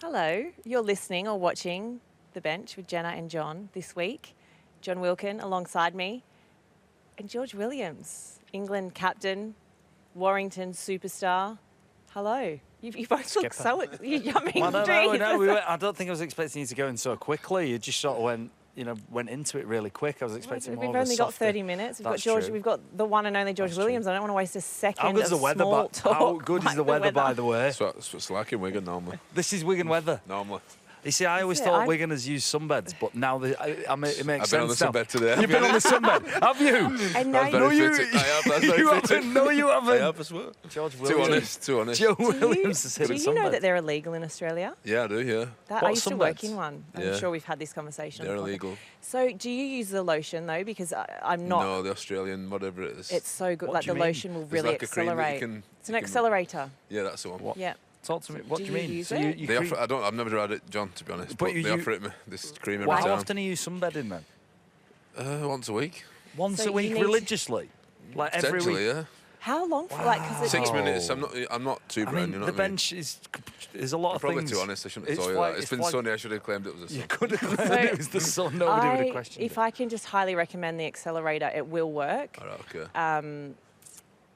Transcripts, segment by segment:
Hello, you're listening or watching The Bench with Jenna and Jon this week. John Wilkin alongside me and George Williams, England captain, Warrington superstar. Hello. You both look so... I don't think I was expecting you to go in so quickly. You just sort of went into it really quick. I was expecting more of a We've only got 30 minutes. We've got the one and only George Williams. I don't want to waste a second of small talk. How good is the weather, by the way? That's what it's like in Wigan normally. This is Wigan weather. Normally. You see, I always thought Wigan has used sunbeds, but now it makes sense. I've been on the sunbed today. You've been on the sunbed, have you? And now No, you haven't. I have as well. George Williams. Too honest. Joe Williams has hit Do you know that they're illegal in Australia? Yeah, I do, yeah. I used to work in one. I'm sure we've had this conversation. They're illegal. So do you use the lotion, though? Because I'm not... No, the Australian, whatever it is. It's so good. Like the lotion will really accelerate. It's an accelerator. Yeah, that's the one. What? Yeah. Talk to me. What do you mean? Use they offer, I've never tried it, John, to be honest. But they offer it me, this cream every time. How often are you sunbedding then? Once a week. Once a week, religiously? Like every week? Yeah. How long for? Wow. 6 minutes. I'm not too brain, you know the what I mean? bench is a lot of probably things. Too honest. I shouldn't have told you that. It's been sunny. I should have claimed it was the sun. You could have claimed it was the sun. Nobody would have questioned If I can just highly recommend the accelerator, it will work. All right, okay.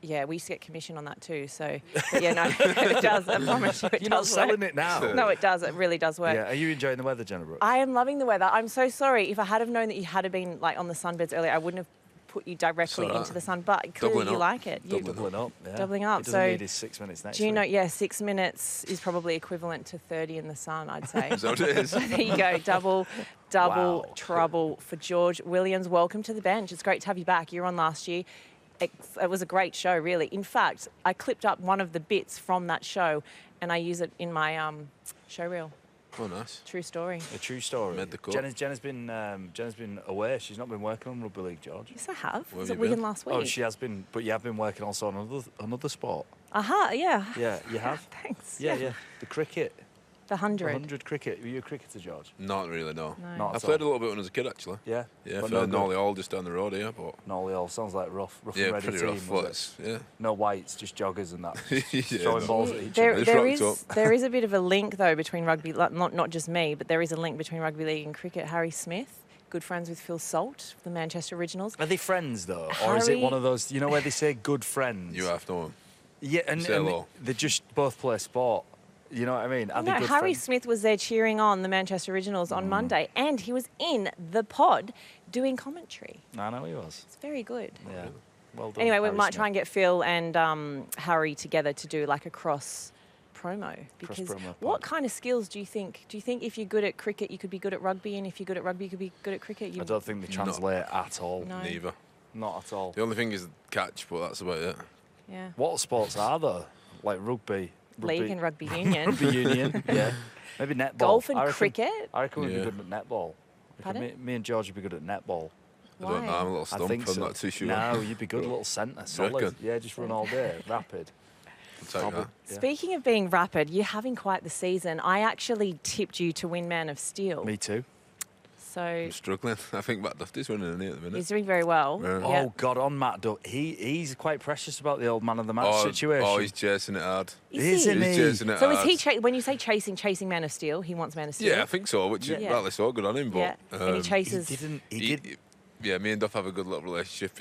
Yeah, we used to get commission on that too. So, but yeah, no, it does. I promise you, it You're does not work. selling it now. No, it does. It really does work. Yeah. Are you enjoying the weather, Jenna Brooks? I am loving the weather. I'm so sorry. If I had have known that you had been like on the sunbeds earlier, I wouldn't have put you directly into the sun. But clearly you like it. Doubling up. Yeah. Doubling up. It doesn't need his 6 minutes next. Do you know? Yeah, 6 minutes is probably equivalent to 30 in the sun, I'd say. Is that what it is? So there you go. Double trouble for George Williams. Welcome to the bench. It's great to have you back. You were on last year. It was a great show, really. In fact, I clipped up one of the bits from that show and I use it in my show reel. Oh, nice. True story. A true story. Made the cut. Jenna's been away. She's not been working on Rugby League, George. Yes, I have. Where Was have it you Wigan been? last week? Oh, she has been, but you have been working also on another sport. Yeah. Yeah, you have. Thanks. Yeah. The cricket. The 100. 100 cricket. Were you a cricketer, George? Not really, no. Not I at played all. a little bit when I was a kid, actually. Yeah. Yeah, But for no Nolly Hall just down the road here, but... Nolly Hall sounds like rough and Yeah, ready pretty team. rough, was but it? yeah. No whites, just joggers and that. Yeah, Throwing balls at each other. There is a bit of a link though between rugby, not just me, but there is a link between rugby league and cricket. Harry Smith, good friends with Phil Salt, the Manchester Originals. Are they friends though, or is it one of those? You know where they say good friends? You have to. Yeah, and they just both play sport. You know what I mean? No, Harry Smith was there cheering on the Manchester Originals on Monday, and he was in the pod doing commentary. I know he was. It's very good. Yeah. Well done. Anyway, we Harry might Smith. try and get Phil and Harry together to do like a cross promo. Because what kind of skills do you think? Do you think if you're good at cricket, you could be good at rugby, and if you're good at rugby, you could be good at cricket? I don't think they translate at all. No. Neither. Not at all. The only thing is catch, but that's about it. Yeah. What sports are there? Like rugby. League and rugby union. Rugby union, yeah. Maybe netball. Golf and cricket. I reckon we'd be good at netball. Pardon? Me and George would be good at netball. I don't know, I'm a little I stump, think I'm so. not too sure. No, you'd be good, a little centre, solid. reckon? Yeah, just run all day, rapid. I'll take that. Yeah. Speaking of being rapid, you're having quite the season. I actually tipped you to win Man of Steel. Me too. So I'm struggling. I think Matt Dufty's winning in here at the minute. he's doing very well. Yeah. Yeah. Oh, God, on Matt Dufty. He's quite precious about the old man of the match situation. Oh, he's chasing it hard. Isn't He's he? chasing it So hard. is he when you say chasing Man of Steel, he wants Man of Steel? Yeah, I think so, which is rightly so, good on him. But, Yeah, and he chases. He did. Yeah, me and Duff have a good little relationship.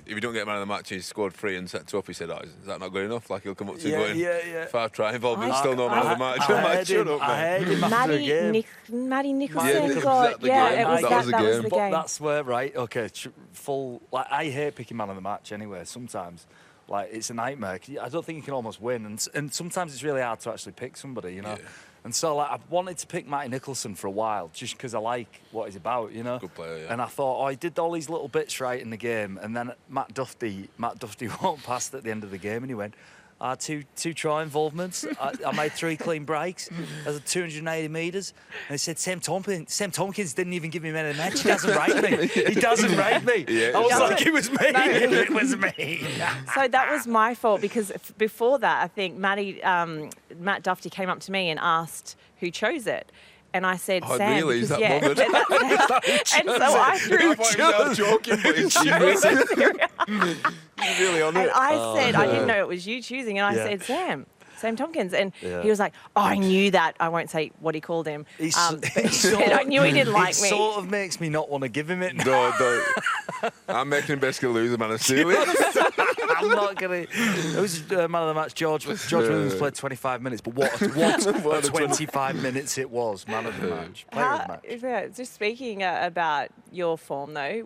If you don't get man of the match, he's scored 3 and set 2 up. He said, "Oh, is that not good enough?" Like he'll come up to you going, yeah. 5 try involved, but still no man of the match. I'm like, shut up, I man. heard him after the game. Maddie Nicholson Yeah, was got. that the Yeah, game? it was That that. was the That was game. the But game. that's where, right, okay, full... Like, I hate picking man of the match anyway, sometimes. Like, it's a nightmare. I don't think you can almost win. And sometimes it's really hard to actually pick somebody, you know? Yeah. And so, like, I wanted to pick Matty Nicholson for a while, just because I like what he's about, you know? Good player, yeah. And I thought, he did all these little bits right in the game. And then Matt Dufty walked past at the end of the game and he went, two try involvements. I made 3 clean breaks. I was 280 metres. And they said, Sam Tomkins didn't even give me man of the match. He doesn't rate me. He doesn't rate me. Yeah, I was like, it was me. It was me. So that was my fault because before that, I think Matt Dufty came up to me and asked who chose it. And I said, Oh, Sam. really? Is because, that bothered? And so I threw. I thought he was joking, but he's He's really on And it. I said, I didn't know it was you choosing. And I Yeah. said, Sam. Sam Tomkins. And Yeah. he was like, oh, I knew that. I won't say what he called him. He's- But he said, I knew he didn't like It me. sort of makes me not want to give him it. No, I'm making him basically lose a man of steel. I'm not going to. It was man of the match, George. George Williams played 25 minutes, but what a 25 minutes it was, man of the match. Player of the match. Yeah, just speaking about your form, though,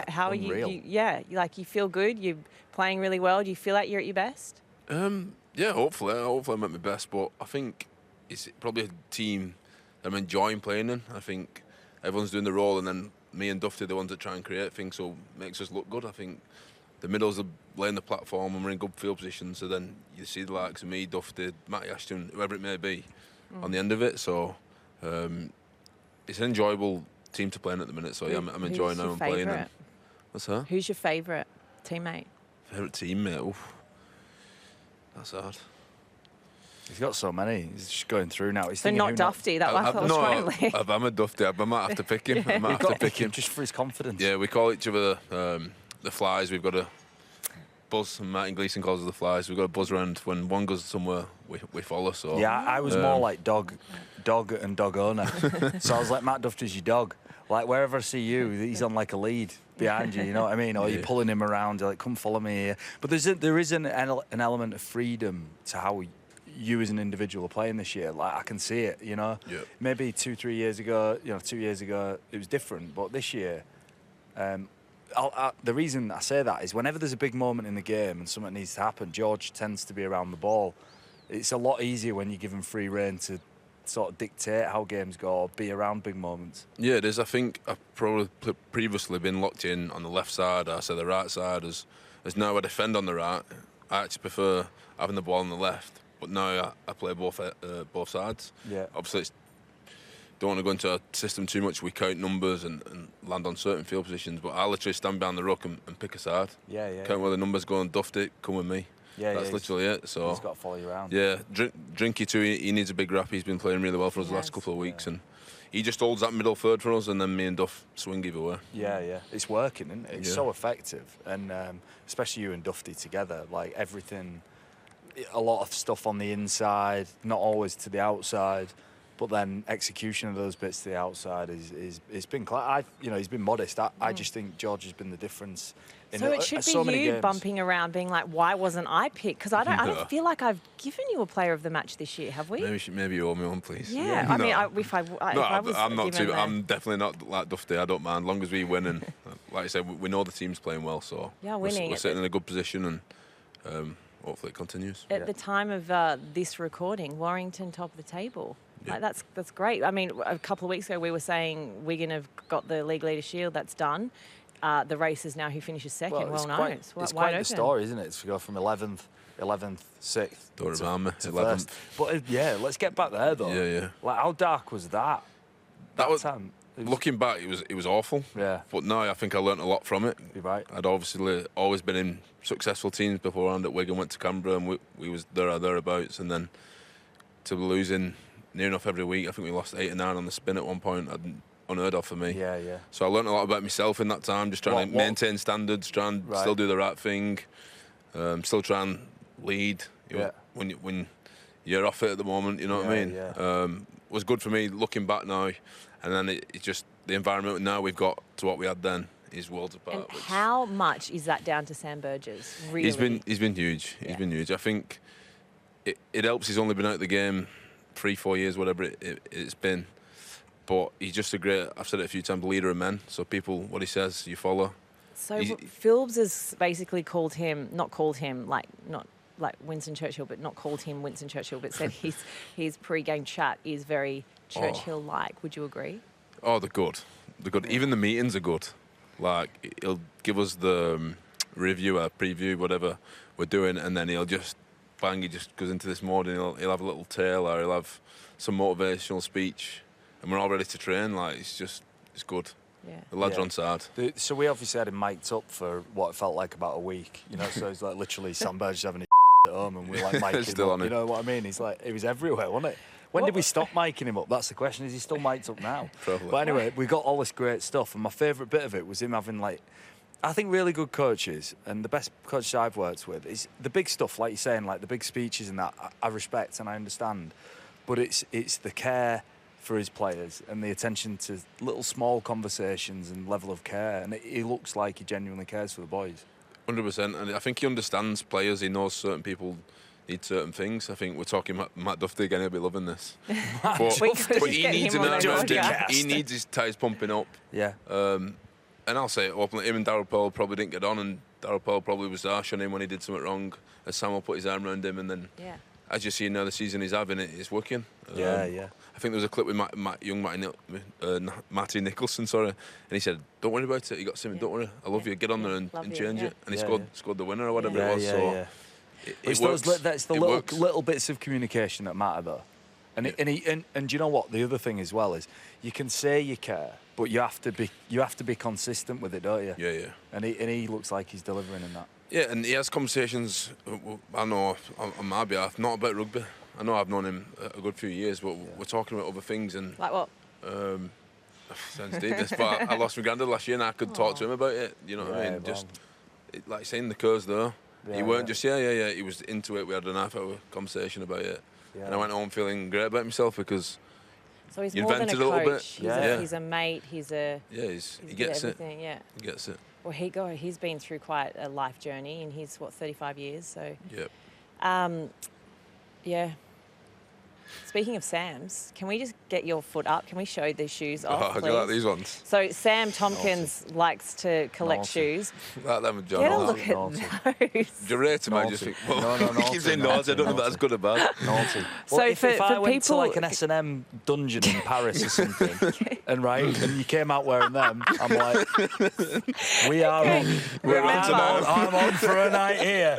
how are unreal. you feel good? You're playing really well. Do you feel like you're at your best? Yeah, hopefully I'm at my best, but I think it's probably a team that I'm enjoying playing in. I think everyone's doing the role, and then me and Dufty are the ones that try and create things, so it makes us look good. I think the middles are laying the platform and we're in good field position, so then you see the likes of me, Dufty, Matty Ashton, whoever it may be, on the end of it. So it's an enjoyable team to play in at the minute, so yeah, I'm enjoying how I'm playing. And what's that? Who's your favourite teammate? Favourite teammate? Oof. That's hard. He's got so many. He's just going through now. He's So thinking not who Dufty, that one I thought was totally. I'm a Dufty. I might have to pick him. I might have to pick him. just for his confidence. Yeah, we call each other the Flies. We've got a buzz, and Martin Gleeson calls us the Flies. We've got a buzz around. When one goes somewhere, we follow. So Yeah, I was more like dog and dog owner. So I was like, Matt Dufty's your dog. Like, wherever I see you, he's on like a lead behind you, you know what I mean? Or you're pulling him around, you're like, come follow me here. But there is an element of freedom to how you as an individual are playing this year. Like, I can see it, you know? Yeah. Maybe 2-3 years ago, 2 years ago, it was different. But this year, the reason I say that is whenever there's a big moment in the game and something needs to happen, George tends to be around the ball. It's a lot easier when you give him free rein to sort of dictate how games go or be around big moments. Yeah, it is. I think I've probably previously been locked in on the left side, I say the right side, as now I defend on the right. I actually prefer having the ball on the left, but now I play both sides. Yeah. Obviously, don't want to go into a system too much. We count numbers and land on certain field positions, but I literally stand behind the ruck and pick a side. Yeah. Count where the numbers go and Duft it, come with me. Yeah, That's literally it. So he's got to follow you around. Yeah, Drinky too. He needs a big rap. He's been playing really well for us the last couple of weeks, and he just holds that middle third for us, and then me and Duff swing either way. Yeah. It's working, isn't it? It's so effective, and especially you and Dufty together. Like everything, a lot of stuff on the inside, not always to the outside, but then execution of those bits to the outside is been. He's been modest. I just think George has been the difference. So it should be you bumping around, being like, "Why wasn't I picked?" Because I don't feel like I've given you a player of the match this year, have we? Maybe you owe me one, please. Yeah, I mean, if I was I'm not given too. I'm definitely not like Dufty. I don't mind, as long as we win. And like I said, we know the team's playing well, so winning. We're sitting in a good position, and hopefully it continues. At the time of this recording, Warrington top of the table. Yeah. Like, that's great. I mean, a couple of weeks ago we were saying Wigan have got the League Leader Shield. That's done. The race is now who finishes second. It's quite the story, isn't it? To go from 11th, 6th. Don't remember me. 11th. But let's get back there though. Yeah. Like, how dark was that? That was time. Looking back, it was awful. Yeah. But now I think I learnt a lot from it. You're right. I'd obviously always been in successful teams beforehand at Wigan, went to Canberra, and we was thereabouts, and then to be losing near enough every week. I think we lost 8 or 9 on the spin at one point. Unheard of for me. Yeah. So I learnt a lot about myself in that time, just trying to maintain standards, try and still do the right thing, still try and lead. When you're off it at the moment, you know what I mean? Yeah. Was good for me looking back now, and then it's just the environment now we've got to what we had then is worlds apart. And how much is that down to Sam Burgess? Really? He's been huge. He's been huge. I think it helps. He's only been out of the game 3-4 years, whatever it's been. But he's just a great, I've said it a few times, leader of men. So what he says, you follow. So Philbs has basically not like Winston Churchill, but not called him Winston Churchill, but said his pre-game chat is very Churchill-like. Would you agree? Oh, they're good. They're good. Even the meetings are good. Like, he'll give us the review, a preview, whatever we're doing, and then he just goes into this mode, and he'll have a little tale, or he'll have some motivational speech. And we're all ready to train. Like, it's good. Yeah. The lads are on side. So we obviously had him mic'd up for what it felt like about a week. So it's like literally Sunbeds having a at home, and we're like mic'ing still up. On it. You know what I mean? He's like, it was everywhere, wasn't it? When did we stop micing him up? That's the question. Is he still mic'd up now? Probably. But anyway, we got all this great stuff, and my favourite bit of it was him having like I think really good coaches, and the best coaches I've worked with, is the big stuff, like you're saying, like the big speeches and that, I respect and I understand. But it's the care for his players and the attention to little small conversations and level of care. And he looks like he genuinely cares for the boys. 100%. And I think he understands players. He knows certain people need certain things. I think we're talking Matt Dufty again. He'll be loving this. but he needs an arm around him. He needs his tyres pumping up. Yeah. And I'll say it openly, him and Darryl Pearl probably didn't get on, and Darryl Pearl probably was harsh on him when he did something wrong, as Sam will put his arm around him, and then, as you see now, the season he's having, it's working. Yeah. I think there was a clip with Matty Nicholson, and he said, "Don't worry about it, you got something, don't worry, I love you, get on there and change it." And he scored the winner or whatever it was. It works. That's the little bits of communication that matter, though. And do you know what? The other thing as well is you can say you care, but you have to be consistent with it, don't you? Yeah. And he looks like he's delivering in that. Yeah, and he has conversations. I know on my behalf, not about rugby. I know I've known him a good few years, but we're talking about other things. And like what? Sounds deep, this, but I lost my granddad last year, and I could talk to him about it. You know what I mean? Just like saying the curs though. He weren't just He was into it. We had an half-hour conversation about it. Yeah. And I went home feeling great about myself because he's you more than a little coach. bit. He's a mate. He gets it. Yeah, he gets it. Well, he's been through quite a life journey, and he's 35 years. So. Yep. Yeah. Speaking of Sam's, can we just get your foot up? Can we show these shoes off, please? I like these ones. So Sam Tomkins likes to collect shoes. Like them, John. Get a look at those. You're right, I just think, he keeps saying naughty. I don't know if that's good or bad. Naughty. So well, if I went people to like an S&M dungeon in Paris or something, and you came out wearing them, I'm like, I'm on for a night here.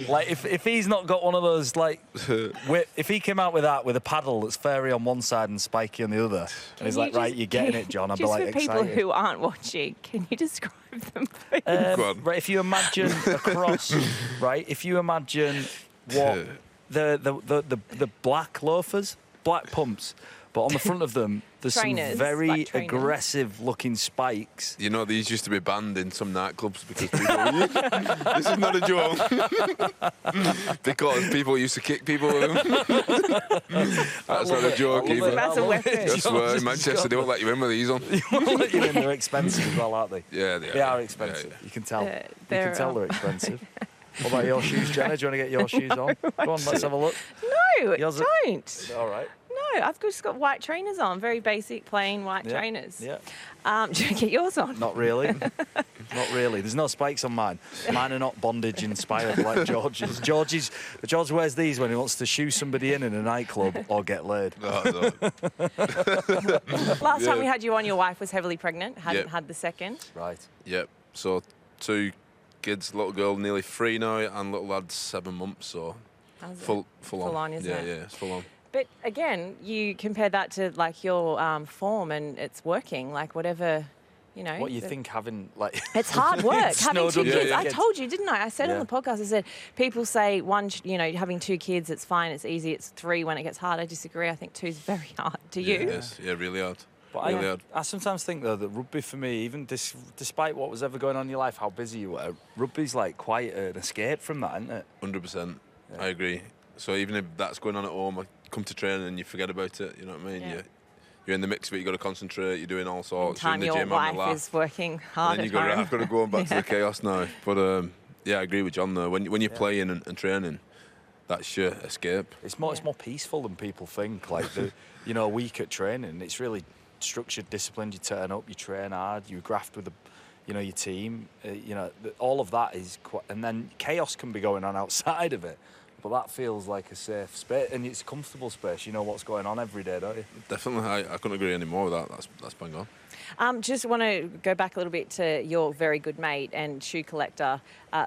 Like if he's not got one of those, like if he came out with that with a paddle that's fairy on one side and spiky on the other, and he's like, right, you're getting it, John. I'd be like excited. Just for people who aren't watching, can you describe them, please? Right, if you imagine across, if you imagine what the black loafers, black pumps, but on the front of them, there's trainers, some very aggressive-looking spikes. You know, these used to be banned in some nightclubs because people... This is not a joke. Because people used to kick people with them. That's not a joke either. That's a weapon. I swear, in Manchester, they won't let you in with these on. They won't let you in. They're expensive as well, aren't they? Yeah, they are expensive. Yeah. You can tell. They're expensive. What about your shoes, Jenna? Do you want to get your shoes on? Go on, let's have a look. No, don't. All right. No, I've just got white trainers on, very basic, plain white trainers. Yeah. Do you get yours on? Not really. Not really. There's no spikes on mine. Mine are not bondage inspired like George's. George wears these when he wants to shoe somebody in a nightclub or get laid. No. Last time we had you on, your wife was heavily pregnant, hadn't had the second. Right. Yep. So 2 kids, little girl nearly 3 now, and little lad 7 months. So full on, isn't it? Yeah, it's full on. But again, you compare that to like your form, and it's working. Like whatever, What you think having like it's hard work having 2 kids. Yeah. I told you, didn't I? I said on the podcast. I said people say having 2 kids, it's fine, it's easy. It's 3 when it gets hard. I disagree. I think 2 is very hard. Do you? Yes. Yeah, really hard. But I sometimes think though that rugby for me, even despite what was ever going on in your life, how busy you were, rugby's like quite an escape from that, isn't it? 100%. Yeah. I agree. So even if that's going on at home, I come to training and you forget about it. You know what I mean? Yeah. You're in the mix of it. You got to concentrate. You're doing all sorts. Time you're in the your gym, wife is working hard and at then home. I've got to go back to the chaos now. But I agree with John though. When you're playing and training, that's your escape. It's more peaceful than people think. Like a week at training, it's really structured, disciplined. You turn up, you train hard, you graft with your team. All of that is quite, and then chaos can be going on outside of it. But that feels like a safe space, and it's a comfortable space. You know what's going on every day, don't you? Definitely, I couldn't agree any more with that. That's bang on. Just want to go back a little bit to your very good mate and shoe collector,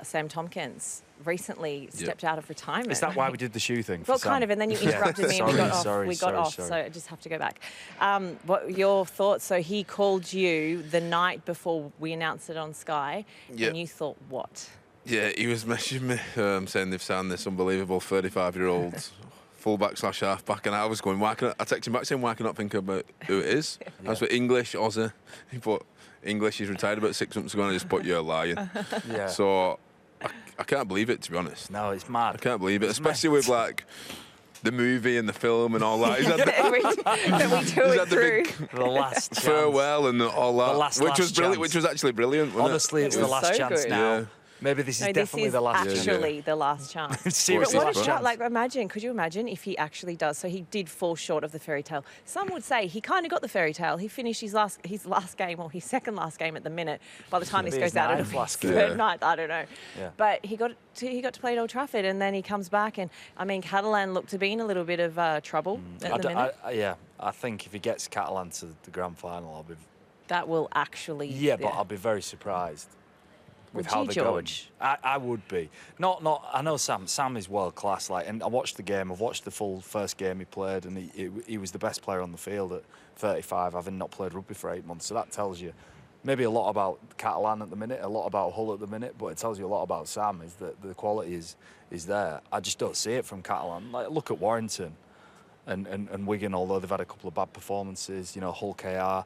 Sam Tomkins. Recently stepped out of retirement. Is that why we did the shoe thing? Well, kind of, and then you interrupted me and we got off. So I just have to go back. What your thoughts? So he called you the night before we announced it on Sky, and you thought what? Yeah, he was messaging me saying they've signed this unbelievable 35-year-old full-back / half-back, and I was going, I texted him back saying, why can I not think about who it is? I was for English, Aussie. He put English, he's retired about 6 months ago, and I just put, you're lying. Yeah. So I can't believe it, to be honest. No, it's mad. I can't believe it, especially with like the movie and the film and all that. He's had The last chance. farewell and all that, which was brilliant. chance. Which was actually brilliant. Wasn't Honestly, it's It the was last so chance good. now. Yeah. Maybe this is No, definitely this the last is chance. actually the last chance. Seriously, But what a last shot! chance. Like, could you imagine if he actually does? So he did fall short of the fairy tale. Some would say he kind of got the fairy tale. He finished his last game, or his second last game at the minute. By the time this Maybe goes his out, ninth it'll be last his game. third night. I don't know. Yeah. But he got to play at Old Trafford, and then he comes back, and I mean, Catalan looked to be in a little bit of trouble at the minute. I think if he gets Catalan to the grand final, I'll be. That will actually. Yeah, but I'll be very surprised with Would how you, they're George? going. I would be. Not. I know Sam. Sam is world class. Like, and I watched the game. I've watched the full first game he played, and he was the best player on the field at 35, having not played rugby for 8 months. So that tells you maybe a lot about Catalan at the minute, a lot about Hull at the minute, but it tells you a lot about Sam. Is that the quality is there? I just don't see it from Catalan. Like, look at Warrington and Wigan, although they've had a couple of bad performances. You know, Hull KR.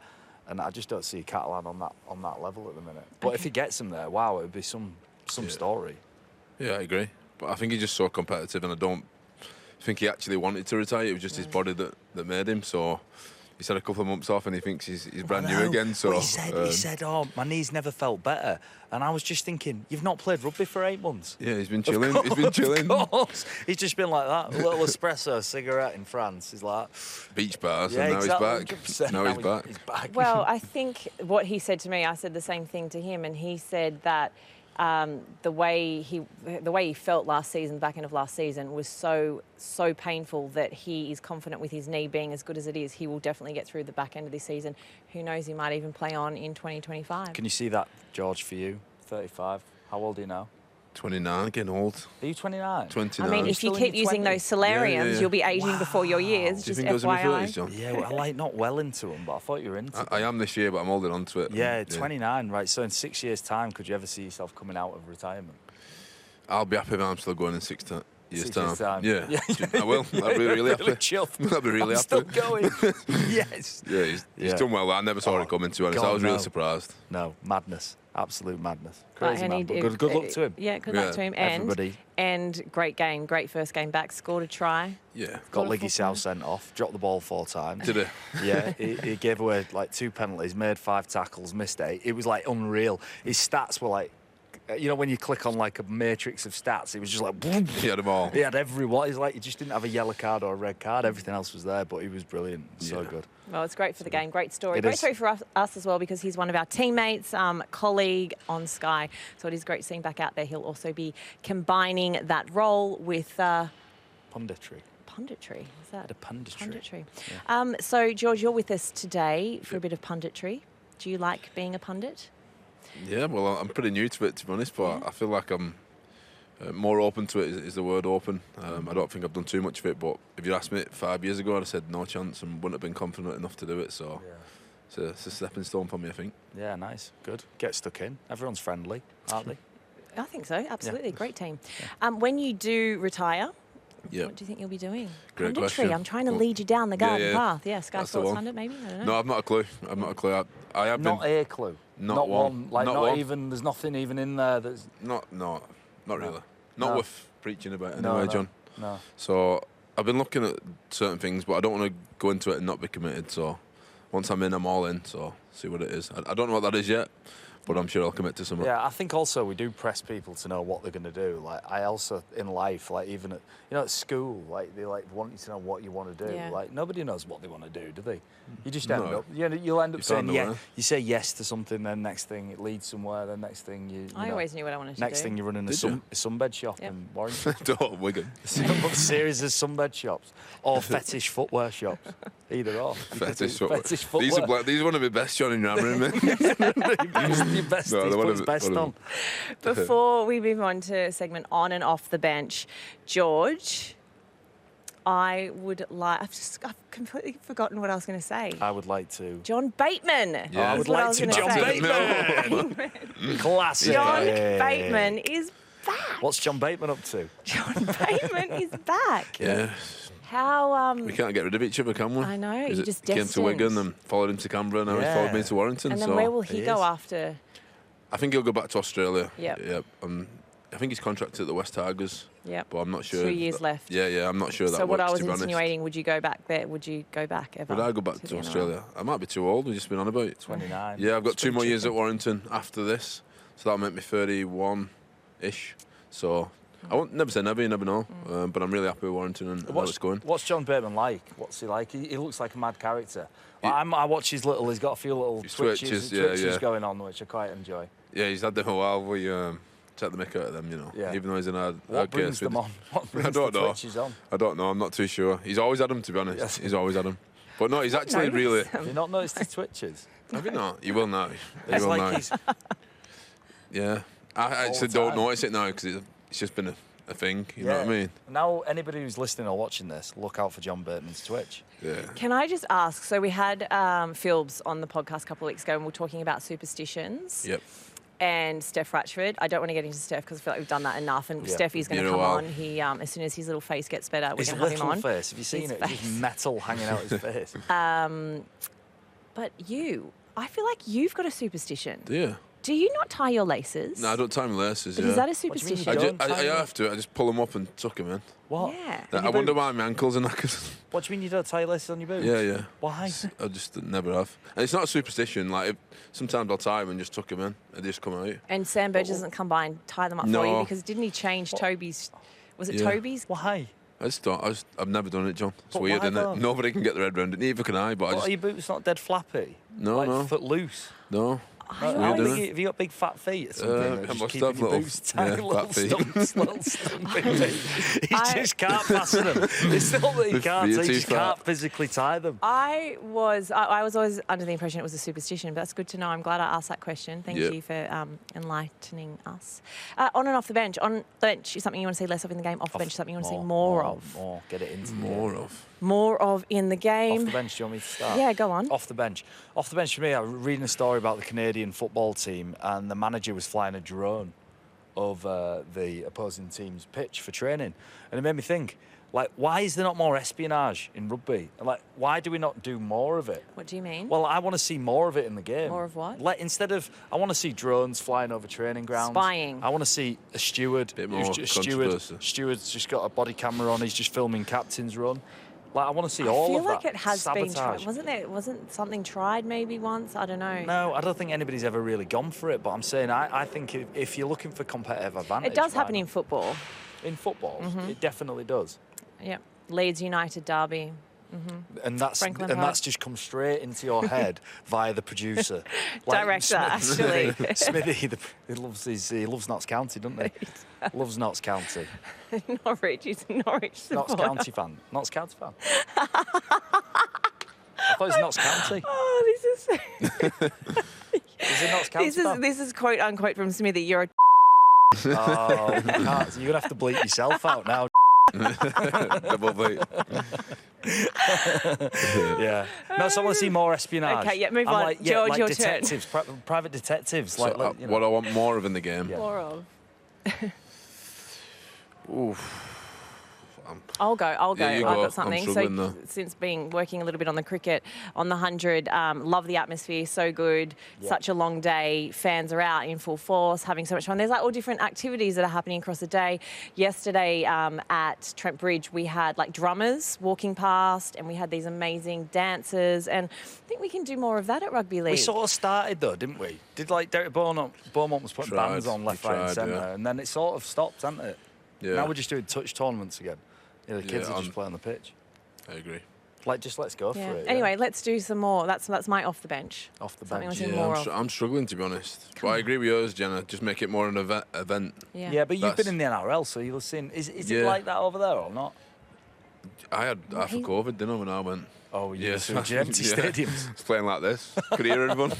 And I just don't see Catalan on that level at the minute. But if he gets him there, wow, it would be some story. Yeah, I agree. But I think he's just so competitive, and I don't think he actually wanted to retire. It was just his body that made him. So he's had a couple of months off, and he thinks he's brand new again. So he said, "Oh, my knees never felt better," and I was just thinking, "You've not played rugby for 8 months." Yeah, he's been chilling. He's been chilling. Of course. He's just been like that. A little espresso cigarette in France. He's like Beach bars, yeah, and now exactly, he's 100%. back. Now he's back. He's back. Well, I think what he said to me, I said the same thing to him, and he said that the way he felt last season, back end of last season, was so painful that he is confident with his knee being as good as it is, he will definitely get through the back end of this season. Who knows, he might even play on in 2025. Can you see that, George, for you? 35. How old are you now? 29, getting old. Are you 29? 29. I mean, if you Still in keep your using 20s? those solariums, Yeah. you'll be aging before your years. Do you Just think those are my FYI. 30s, John? Yeah, well, I like not well into them, but I thought you were into them. I am this year, but I'm holding on to it. Yeah, 29, right. So in 6 years' time, could you ever see yourself coming out of retirement? I'll be happy if I'm still going in 6 years' 6 time. years' time. Yeah, Yeah. I will. I'll be really happy. chuffed. I'll be really I'm happy. still going. Yes. Yeah, he's done well. I never saw it coming, to be honest. God, I was really no. surprised. No, madness. Absolute madness. But- Crazy and man. he But did- good luck to him. Yeah, good luck Yeah, to him. everybody. And great game, great first game back. Scored a try. Yeah. Got a Liggy full South sent off. Dropped the ball 4 times. Did it? Yeah, he gave away like 2 penalties, made 5 tackles, missed 8. It was like unreal. His stats were like, you know, when you click on like a matrix of stats, it was just like, boom. He had them all. He had everyone. He's like, he just didn't have a yellow card or a red card. Everything else was there, but he was brilliant. So Yeah. good. Well, it's great for the game. Great story. It Great is. story for us as well, because he's one of our teammates, colleague on Sky. So it is great seeing back out there. He'll also be combining that role with Punditry. punditry. Is that The punditry. So, George, you're with us today for a bit of punditry. Do you like being a pundit? Yeah, well, I'm pretty new to it, to be honest, but I feel like I'm more open to it, is the word open. I don't think I've done too much of it, but if you asked me 5 years ago, I'd have said no chance and wouldn't have been confident enough to do it, so it's a stepping stone for me, I think. Yeah, nice. Good. Get stuck in. Everyone's friendly, aren't they? I think so, absolutely. Great team. When you do retire, Yeah. what do you think you'll be doing? Great Punditry. question. I'm trying to Well, lead you down the garden yeah. path. Yeah, Sky That's the Sports one. Pundit, maybe? I don't know. No, I've not a clue. I've not a clue. I have Not been... a clue. Not one. Like, Not not one. even, there's nothing even in there that's... Not really. Not No. worth preaching about No, anyway, no. John. No. So I've been looking at certain things, but I don't want to go into it and not be committed. So once I'm in, I'm all in. So see what it is. I don't know what that is yet, but I'm sure I'll commit to something. Yeah, I think also we do press people to know what they're going to do. Like, I also, in life, like even at, at school, like they like want you to know what you want to do. Yeah. Like nobody knows what they want to do they? You just end No. up, you'll end up You saying find a yeah. way. You say yes to something, then next thing it leads somewhere. Then next thing you I know, always knew what I wanted to next do. thing you're running a Did you? sunbed shop Yep. in Warrington. Don't Wigan. A series of sunbed shops or fetish footwear shops, either or. Fetish footwear. Fetish footwear. These are one of my best, John, in your hammering, man. Your best. No, He's they're put one his of best them. on. Before we move on to segment on and off the bench, George, I've completely forgotten what I was going to say. I would like to. John Bateman. Yeah. I would is what like was to. gonna John say. Bateman. Classic. John Yeah. Bateman is back. What's John Bateman up to? John Bateman is back. Yeah. How We can't get rid of each other, can we? I know, Is you're it- just he came to Wigan destined. and followed him to Canberra, and now he's Yeah. followed me to Warrington. and then so where will he He go is. after? I think he'll go back to Australia. Yep. Yep. I think he's contracted at the West Tigers, Yep. but I'm not sure. 2 years left. Yeah, I'm not sure that So what works, I was to be honest. insinuating, would you go back there? Would you go back ever? Would I go back to the NRL? Australia? I might be too old. We've just been on about it. 29. Yeah, I've got 2 Spring more years at chicken. Warrington after this, so that'll make me 31-ish. So I won't never say never, you never know. But I'm really happy with Warrington and how it's going. What's John Bateman like? What's he like? He looks like a mad character. I watch his little. He's got a few little His twitches yeah. going on, which I quite enjoy. Yeah, he's had them a while. We take the mick out of them, you know. Yeah. Even though he's in our What brings case, them on? What brings don't the know. twitches on? I don't know. I'm not too sure. He's always had them, to be honest. Yes. He's always had them. But no, he's actually really. Have you not noticed his twitches? Have you not? You will now. You It's will like now. he's Yeah. I actually the don't time. notice it now because it's just been a thing. You know what I mean? Now, anybody who's listening or watching this, look out for John Bateman's twitch. Yeah. Can I just ask? So we had Philbs on the podcast a couple of weeks ago, and we were talking about superstitions. Yep. And Steph Ratchford. I don't want to get into Steph because I feel like we've done that enough. And Yeah. Steph is going to Been a come while. on. He as soon as his little face gets better, we're His going to have him little on. face. Have you seen His it? It's face. just metal hanging out his face. But I feel like you've got a superstition. Yeah. Do you not tie your laces? No, I don't tie my laces. But Yeah. is that a What do you mean you superstition? don't? I tie your- have to. I just pull them up and tuck them in. What? Yeah. I wonder why my ankles are knackers. What do you mean you don't tie your laces on your boots? Yeah. Why? I just never have. And it's not a superstition. Like sometimes I'll tie them and just tuck them in. They just come out. And Sam Burge doesn't come by and tie them up for No. you because didn't he change Toby's? Was it Yeah. Toby's? Why? I just don't. I've never done it, John. It's But weird, why isn't it? not? Nobody can get their head around it. Neither can I. But What, are your boots not dead flappy? No, like no. foot loose? no. I don't Weird, know. isn't it? Have you got big fat feet or something? I Or just must keeping have your little- boots tiny, yeah, little fat feet. stumps, little stumpy feet. He I- just can't fasten them. It's not that he The can't, feet are he too just fat. can't physically tie them. I was always under the impression it was a superstition, but that's good to know. I'm glad I asked that question. Thank Yeah. you for enlightening us. On and off the bench. On the bench is something you want to see less of in the game. Off the bench is something you want to see more of. More. Get it into the More game. of. More of in the Off game. the bench, do you want me to start? Yeah, go on. Off the bench. Off the bench for me, I was reading a story about the Canadian football team, and the manager was flying a drone over the opposing team's pitch for training. And it made me think, like, why is there not more espionage in rugby? Like, why do we not do more of it? What do you mean? Well, I want to see more of it in the game. More of what? Like, I want to see drones flying over training grounds. Spying. I want to see a steward. Bit who's more just- controversy. Steward's just got a body camera on. He's just filming captain's run. Like, I want to see I all feel of like that. it has been Sabotage. tried. Wasn't something tried maybe once? I don't know. No, I don't think anybody's ever really gone for it. But I'm saying I think if you're looking for competitive advantage, It does why happen not? in football. In football. Mm-hmm. It definitely does. Yep. Leeds United derby. And that's Franklin and Park. that's just come straight into your head via the producer, Director, actually. Smithy, he loves Notts County, doesn't he? Loves Notts County. Norwich. He's a Norwich Notts supporter. County fan. Notts County fan. I thought it was Notts County. Oh, this is Is it Notts County fan? this is quote unquote from Smithy. You're a Oh, you can't. You're gonna have to bleep yourself out now. Double V. Yeah. No, so I want to see more espionage. Okay, yeah, move I'm on. like, George, like your turn. detectives, private detectives. So, like, you know. what I want more of in the game. Yeah. more of. Oof. I'll go. Yeah, you I've go. got something. I'm struggling So though. since being working a little bit on the cricket on the 100, love the atmosphere, so good. Yeah. Such a long day. Fans are out in full force, having so much fun. There's like all different activities that are happening across the day. Yesterday at Trent Bridge, we had like drummers walking past, and we had these amazing dancers. And I think we can do more of that at Rugby League. We sort of started though, didn't we? Did like Derek Beaumont was putting Tried. bands on left, We right, and tried, centre, yeah. and then it sort of stopped, hasn't it? Yeah. Now we're just doing touch tournaments again. Yeah, the kids Yeah, are just playing on the pitch. I agree. Like, just let's go Yeah. for it. Anyway, let's do some more. That's my off the bench. Off the something bench. I see Yeah, more of. I'm struggling to be honest. But I agree with yours, Jenna. Just make it more an event. Yeah, but you've That's- been in the NRL, so you'll see. Is it Yeah. like that over there or not? I had half he- of COVID, didn't I, when I went? Oh, yeah. Yes. So empty Yeah. stadiums. It's playing like this. Could hear everyone.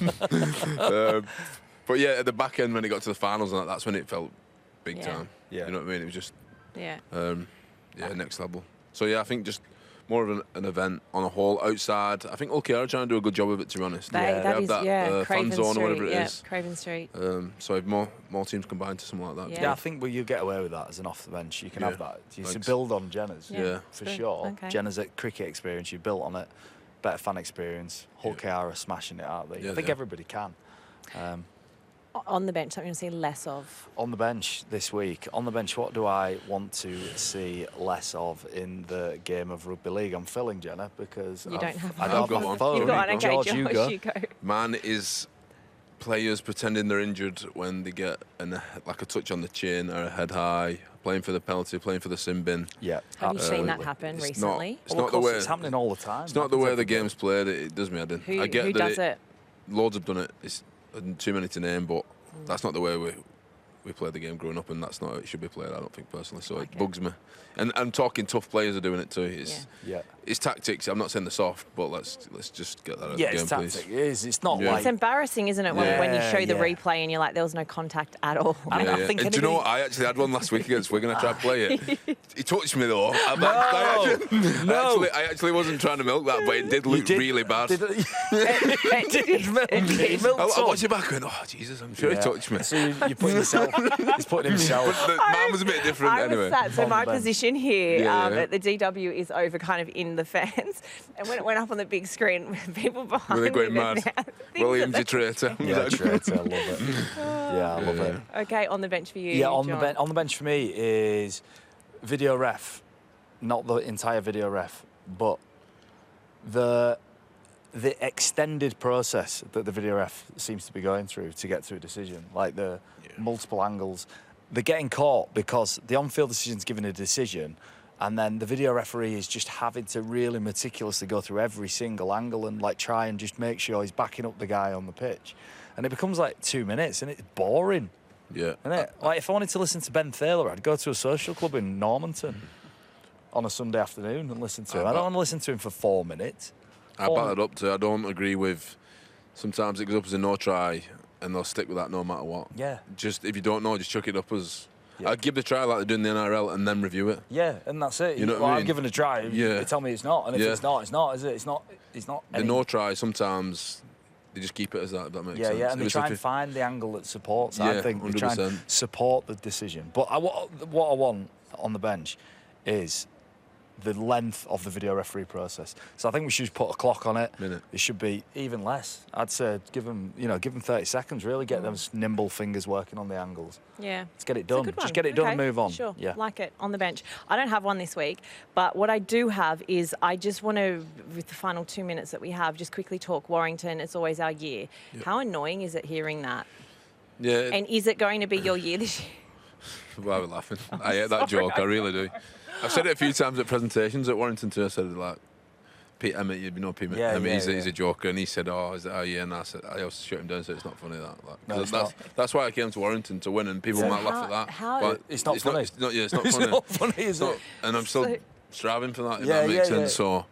But yeah, at the back end when it got to the finals, and that's when it felt big Yeah. time. Yeah. You know what I mean? It was just Yeah. next level. So yeah, I think just more of an event on a whole outside. I think OKR are trying to do a good job of it, to be honest. That is, fan Craven zone Street, or whatever it is. Craven Street. So if more teams combine to something like that. Yeah, I think you get away with that as an off the bench. You can have that. You should build on Jenna's. Yeah. For sure. Okay. Jenna's cricket experience, you built on it. Better fan experience. OKR are smashing it out there. Yeah, I think everybody can. On the bench, something to see less of. On the bench this week. On the bench, what do I want to see less of in the game of rugby league? I'm filling, Jenna, because You don't have I one. don't I've got have one. a phone. You've got one. Okay, George, George, you go. Man is players pretending they're injured when they get like a touch on the chin or a head high, playing for the penalty, playing for the sin bin. Yeah, Have you seen that absolutely. happen It's recently? It's Well, not of the course, way. it's happening all the time. It's not the way the game's played. It does me head in. Who, I get who that does it? loads have done it. It's too many to name, but that's not the way we played the game growing up, and that's not how it should be played, I don't think, personally. So it bugs me. And I'm talking tough players are doing it too. It's tactics. I'm not saying they're soft, but let's just get that out of the game, it's please. tactic. It is. It's not Yeah. like... It's embarrassing, isn't it, when you show the replay and you're like, there was no contact at all. I mean, I think And do you know what? I actually had one last week against Wigan. I tried to play it. He touched me though. I actually wasn't trying to milk that, but it did look really bad. I watched it back and oh Jesus, I'm sure he touched me. So you're putting yourself... He's putting himself... But mine was a bit different I anyway. was sat, so On my the bench. position here Yeah, yeah. at the DW is over kind of in the fans. And when it went up on the big screen, people behind Were they me going were mad? now- Williams, things you that traitor. Yeah, traitor, I love it. Yeah, I love it. they- Okay, on the bench for you, Yeah, on John. the bench for me is video ref, not the entire video ref, but the extended process that the video ref seems to be going through to get to a decision, like the multiple angles. They're getting caught because the on-field decision's giving a decision, and then the video referee is just having to really meticulously go through every single angle and like try and just make sure he's backing up the guy on the pitch. And it becomes like 2 minutes, and it's boring. Yeah. Isn't it? Like, if I wanted to listen to Ben Thaler, I'd go to a social club in Normanton on a Sunday afternoon and listen to him. I don't want to listen to him for 4 minutes. I back that up too. I don't agree with. Sometimes it goes up as a no try, and they'll stick with that no matter what. Yeah. Just if you don't know, just chuck it up as. Yeah. I'd give the try like they do in the NRL, and then review it. Yeah, and that's it. You know what well, I I'm mean? giving a try. Yeah. You tell me it's not, and if Yeah. it's not, it's not, is it? It's not. The any- no try sometimes they just keep it as that. If that makes Yeah, sense. yeah, and If they it's try if and find the angle that supports. Yeah, I think they try and 100%. support the decision. But what I want on the bench is the length of the video referee process. So I think we should just put a clock on it. Minute. It should be even less. I'd say give them 30 seconds. Really get those nimble fingers working on the angles. Yeah. Let's get it It's a done. good Just one. get it done and Okay, move on. Sure, Yeah. like it, on the bench. I don't have one this week, but what I do have is I just want to, with the final 2 minutes that we have, just quickly talk Warrington. It's always our year. Yep. How annoying is it hearing that? Yeah. And is it going to be your year this year? Why are we laughing? I hate that joke. I really do. I've said it a few times at presentations at Warrington too. I said it like, Pete Emmett, you know Pete Yeah, Emmett, yeah, he's a joker, and he said, "Oh, is that our year?" And I said, I also shut him down. Said it's not funny that. Like, No, it's that's why I came to Warrington to win, and people So might laugh at that. how- but It's not funny. It's not funny. It's not funny, is It's not- it? and I'm still So- striving for that. If Yeah, that makes yeah, sense. yeah. So,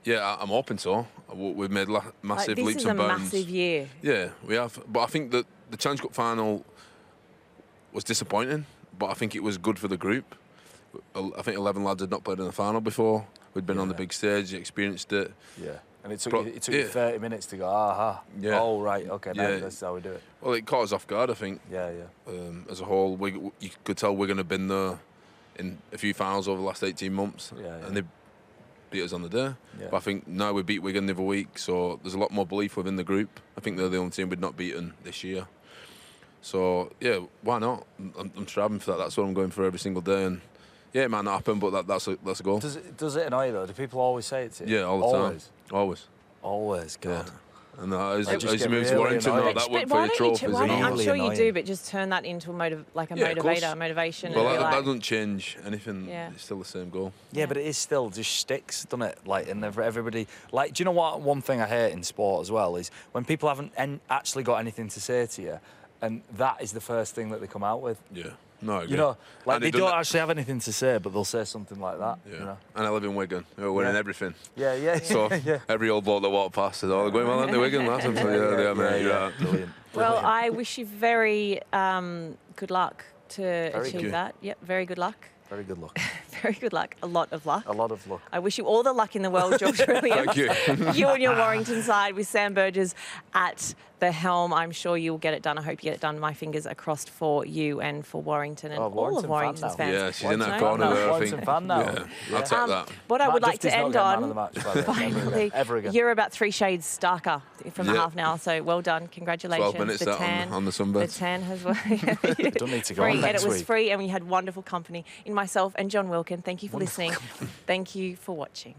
yeah, I'm hoping so. We've made massive This leaps is and a bounds. massive year. Yeah, we have. But I think that the Challenge Cup final was disappointing, but I think it was good for the group. I think 11 lads had not played in the final before. We'd been on the big stage, experienced it. Yeah. And it took Pro- you 30 minutes to go, Yeah. oh, right, okay, now Yeah. that's how we do it. Well, it caught us off guard, I think. Yeah. As a whole, you could tell Wigan had been there in a few finals over the last 18 months, Yeah. and they beat us on the day. Yeah. But I think now we beat Wigan the other week, so there's a lot more belief within the group. I think they're the only team we'd not beaten this year. So, yeah, why not? I'm striving for that. That's what I'm going for every single day. And yeah, it might not happen, but that's a goal. Does it annoy you, though? Do people always say it to you? Yeah, all the Always. time. Always. Always, God. Yeah. And as I just you get move to really Warrington, annoyed. that But worked why for your don't trophies. you? and all I'm that. Really sure you annoying. do, but just turn that into a Yeah, of course. motivation. Well, and be that like, doesn't change anything. Yeah. It's still the same goal. Yeah, but it is still just sticks, doesn't it? Like, and everybody... Like, do you know what? One thing I hate in sport as well is when people haven't actually got anything to say to you, and that is the first thing that they come out with. Yeah. No, I agree. You know, like, And they it doesn't- don't actually have anything to say, but they'll say something like that, Yeah. you know? And I live in Wigan. We're winning Yeah. everything. Yeah. So yeah. every old bloke that walked past says, "Oh, they're going well, aren't they, Wigan?" Lads? I'm saying, yeah, they are, mate. You're right. Brilliant. well, Brilliant. I wish you very good luck to Very achieve good. that. Yep, very good luck. Very good luck. very good luck. A lot of luck. A lot of luck. I wish you all the luck in the world, George Williams. Thank you. You and your Warrington side with Sam Burgess at the helm. I'm sure you'll get it done. I hope you get it done. My fingers are crossed for you and for Warrington and all of Warrington's fans. Yeah, she's in that Warrington corner there, I Warrington think. fan now. Yeah, I'll take that. What I would Matt like to Dufty's not end getting man on, of the match, by the way. finally, Ever again. you're about 3 shades darker from the Yeah. half now, so well done. Congratulations. 12 minutes the that tan, on the The sunbeds. tan has Don't need to go free, on and next it was week. free, and we had wonderful company in myself and John Wilkin. Thank you for listening. Thank you for watching.